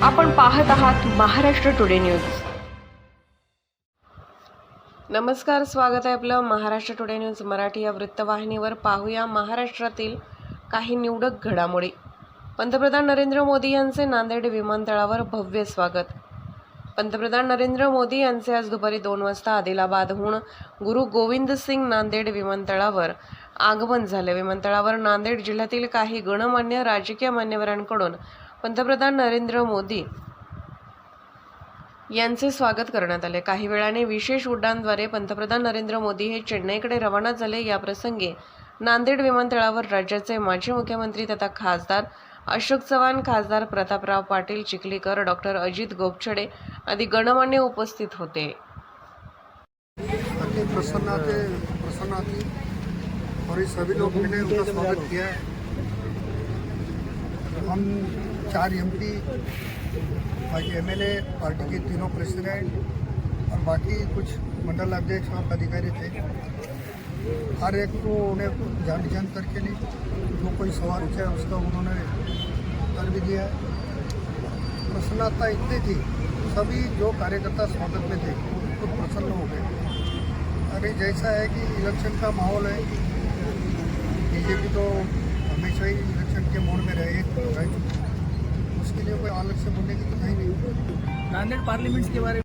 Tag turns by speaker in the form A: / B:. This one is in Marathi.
A: आपण पाहत आहात महाराष्ट्र टुडे न्यूज। नमस्कार, स्वागत आहे आपलं महाराष्ट्र टुडे न्यूज मराठी या वृत्तवाहिनीवर। पाहूया महाराष्ट्रातील काही निवडक घडामोडी। पंतप्रधान नरेंद्र मोदी यांचे नांदेड विमानतळावर भव्य स्वागत। पंतप्रधान नरेंद्र मोदी यांचे आज दुपारी 2 वाजता आदिलाबादहून गुरु गोविंद सिंग नांदेड विमानतळावर आगमन झाले। विमानतळावर नांदेड जिल्ह्यातील काही गणमान्य राजकीय मान्यवरांकडून पंतप्रधान नरेंद्र मोदी यांचे स्वागत करण्यात आले। काही वेळाने विशेष उड्डाणद्वारे पंतप्रधान नरेंद्र मोदी हे चेन्नईकडे रवाना झाले। या प्रसंगी नांदेड विमानतळावर राज्याचे माजी मुख्यमंत्री तथा खासदार अशोक चव्हाण, खासदार प्रतापराव पाटील चिखलीकर, डॉक्टर अजित गोपछडे आदी गणमान्य उपस्थित होते।
B: प्रसन्ना थी और ये सभी लोग मिले, उनका स्वागत किया है। हम 4 एमपी, बाकी एमएलए, पार्टी के तीनों प्रेसिडेंट और बाकी कुछ मंडल अध्यक्ष और अधिकारी थे। हर एक को उन्हें जान करके ली, जो कोई सवाल पूछा उसका उन्होंने उत्तर भी दिया। प्रसन्नता इतनी थी, सभी जो कार्यकर्ता स्वागत में थे तो प्रसन्न हो गए। अरे जैसा है कि इलेक्शन का माहौल है, बीजेपी तो हमेशा ही इलेक्शन के मोड में रहे चुकी, उसके लिए कोई अलग से बोलने की तो नहीं।
C: नांदेड़ पार्लियामेंट के बारे